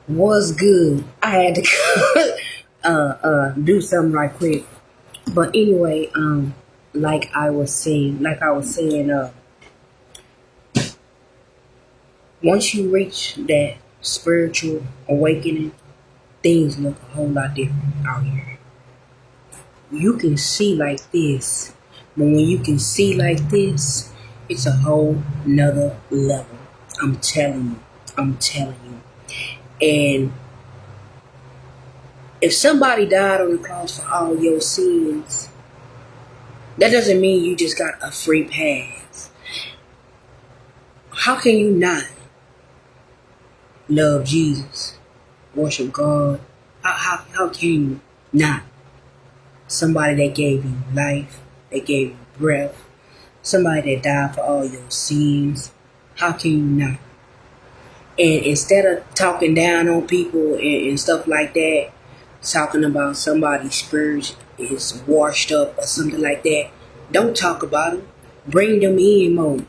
Was good. I had to do something right quick. But anyway, like I was saying, once you reach that spiritual awakening, things look a whole lot different out here. You can see like this, but when you can see like this, it's a whole nother level. I'm telling you. I'm telling you. And if somebody died on the cross for all your sins, that doesn't mean you just got a free pass. How can you not love Jesus, worship God? How can you not? Somebody that gave you life, that gave you breath, somebody that died for all your sins. How can you not? And instead of talking down on people and stuff like that, talking about somebody's spirit is washed up or something like that, don't talk about them. Bring them in more.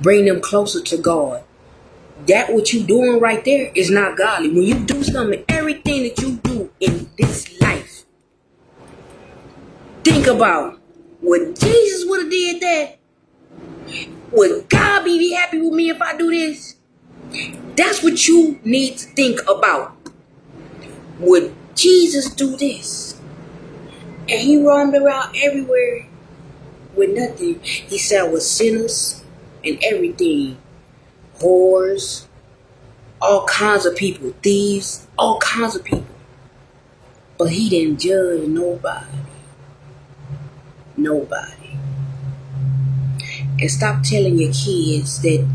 Bring them closer to God. That what you doing right there is not godly. When you do something, everything that you do in this life, think about, would Jesus would have did that? Would God be happy with me if I do this? That's what you need to think about. Would Jesus do this? And he roamed around everywhere with nothing. He sat with sinners and everything. Whores, all kinds of people, thieves, all kinds of people. But he didn't judge nobody. Nobody. And stop telling your kids that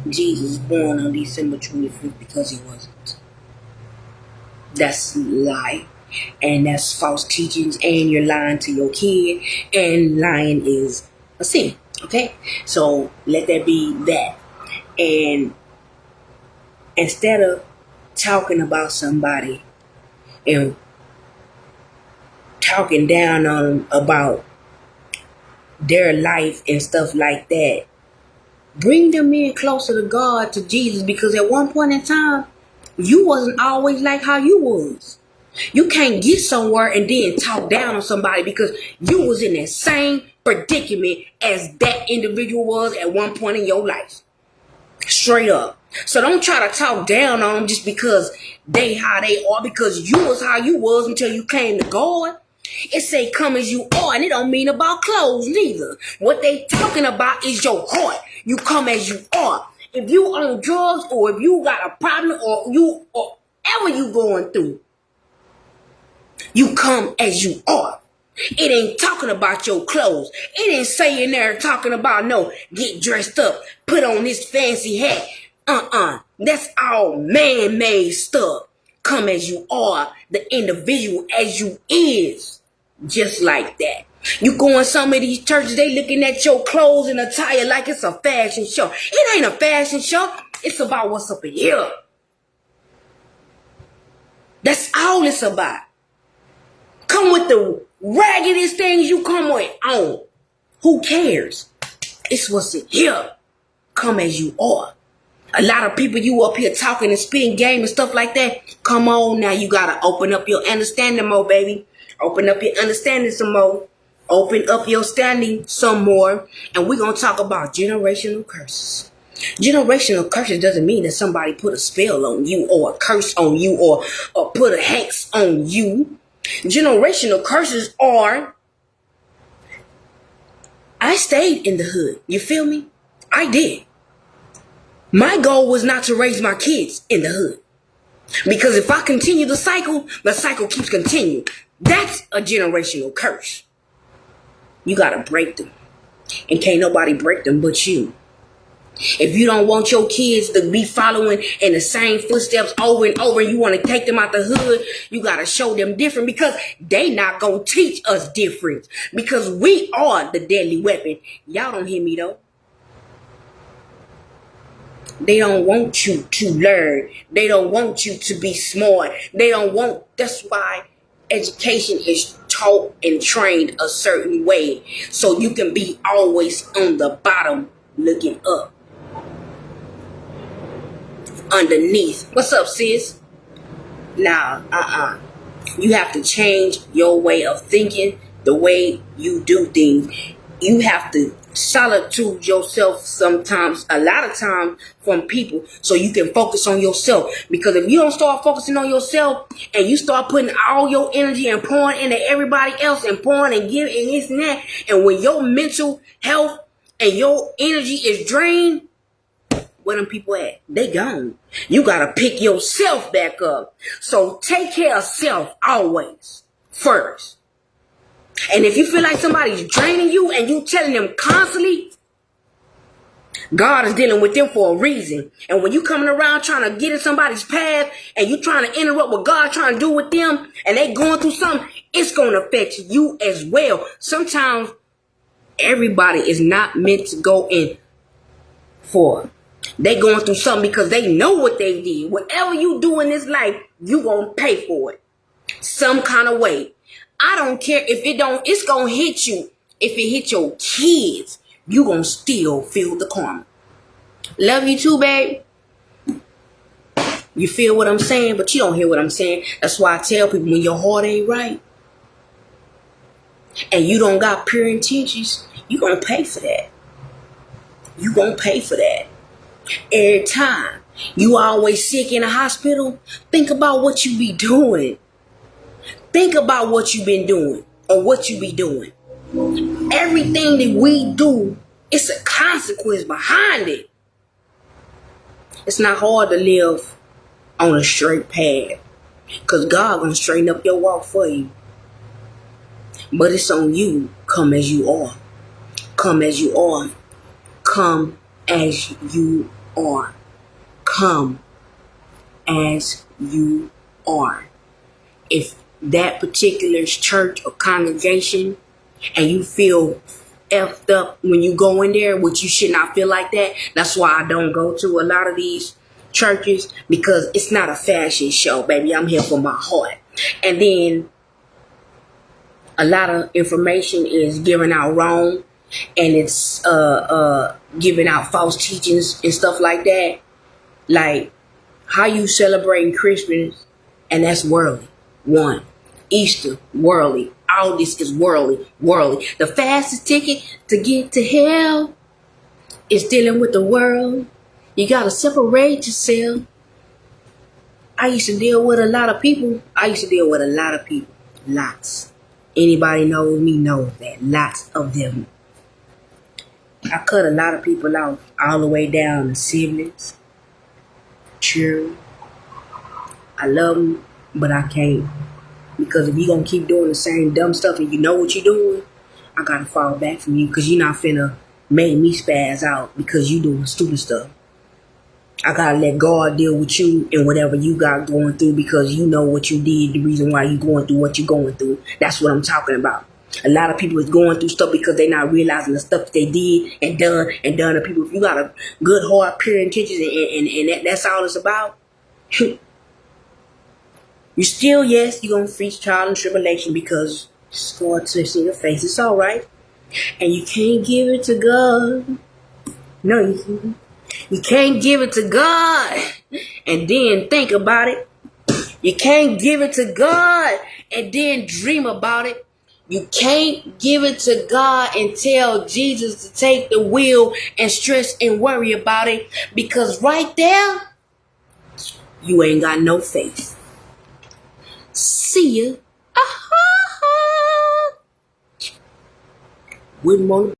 Jesus was born on December 25th because he wasn't. That's a lie. And that's false teachings. And you're lying to your kid. And lying is a sin. Okay? So let that be that. And instead of talking about somebody and talking down on them about their life and stuff like that, bring them in closer to God, to Jesus, because at one point in time, you wasn't always like how you was. You can't get somewhere and then talk down on somebody because you was in that same predicament as that individual was at one point in your life. Straight up. So don't try to talk down on them just because they how they are, because you was how you was until you came to God. It say come as you are, and it don't mean about clothes neither. What they talking about is your heart. You come as you are. If you on drugs or if you got a problem or whatever you going through, you come as you are. It ain't talking about your clothes. It ain't saying there talking about no, get dressed up, put on this fancy hat. That's all man-made stuff. Come as you are, the individual as you is. Just like that. You go in some of these churches, they looking at your clothes and attire like it's a fashion show. It ain't a fashion show. It's about what's up in here. That's all it's about. Come with the raggedest things you come with on. Who cares? It's what's in here. Come as you are. A lot of people, you up here talking and spitting game and stuff like that. Come on now, you gotta open up your understanding more, baby. Open up your understanding some more. Open up your standing some more. And we're gonna talk about generational curses. Generational curses doesn't mean that somebody put a spell on you or a curse on you or put a hex on you. Generational curses are, I stayed in the hood. You feel me? I did. My goal was not to raise my kids in the hood. Because if I continue the cycle keeps continuing. That's a generational curse. You gotta break them. And can't nobody break them but you. If you don't want your kids to be following in the same footsteps over and over, and you want to take them out the hood, you got to show them different, because they not going to teach us different, because we are the deadly weapon. Y'all don't hear me though. They don't want you to learn. They don't want you to be smart. That's why education is taught and trained a certain way, so you can be always on the bottom looking up. Underneath. What's up, sis? Nah, You have to change your way of thinking, the way you do things. You have to solitude yourself sometimes, a lot of times, from people, so you can focus on yourself. Because if you don't start focusing on yourself and you start putting all your energy and pouring into everybody else and pouring and giving and this and that, and when your mental health and your energy is drained, where them people at? They gone. You gotta pick yourself back up. So take care of self always first. And if you feel like somebody's draining you and you telling them constantly, God is dealing with them for a reason. And when you coming around trying to get in somebody's path and you trying to interrupt what God's trying to do with them and they going through something, it's going to affect you as well. Sometimes everybody is not meant to go in for. They going through something because they know what they did. Whatever you do in this life, you gonna pay for it some kind of way. I don't care if it don't. It's gonna hit you. If it hit your kids, you gonna still feel the karma. Love you too, babe. You feel what I'm saying, but you don't hear what I'm saying. That's why I tell people, when your heart ain't right and you don't got pure intentions, you gonna pay for that. You gonna pay for that. Every time you always sick in a hospital, think about what you be doing. Think about what you been doing or what you be doing. Everything that we do, it's a consequence behind it. It's not hard to live on a straight path, because God gonna straighten up your walk for you. But it's on you. Come as you are. Come as you are. Come as you are. Come as you are. If that particular church or congregation and you feel effed up when you go in there, which you should not feel like that. That's why I don't go to a lot of these churches, because it's not a fashion show, baby. I'm here for my heart. And then a lot of information is given out wrong, and it's giving out false teachings and stuff like that. Like how you celebrating Christmas, and that's worldly. One, Easter, worldly. All this is worldly. The fastest ticket to get to hell is dealing with the world. You gotta separate yourself. I used to deal with a lot of people. Lots. Anybody knows me knows that. Lots of them. I cut a lot of people off, all the way down to siblings, children. I love them, but I can't. Because if you're going to keep doing the same dumb stuff and you know what you're doing, I got to fall back from you, because you're not finna make me spaz out because you doing stupid stuff. I got to let God deal with you and whatever you got going through, because you know what you did, the reason why you're going through what you're going through. That's what I'm talking about. A lot of people is going through stuff because they're not realizing the stuff that they did and done to people. If you got a good heart, pure intentions, and that's all it's about, you still, yes, you're going to face trial and tribulation, because God touched in your face. It's all right. And you can't give it to God. No, you can't give it to God and then think about it. You can't give it to God and then dream about it. You can't give it to God and tell Jesus to take the wheel and stress and worry about it, because right there, you ain't got no faith. See ya. Wouldn't want to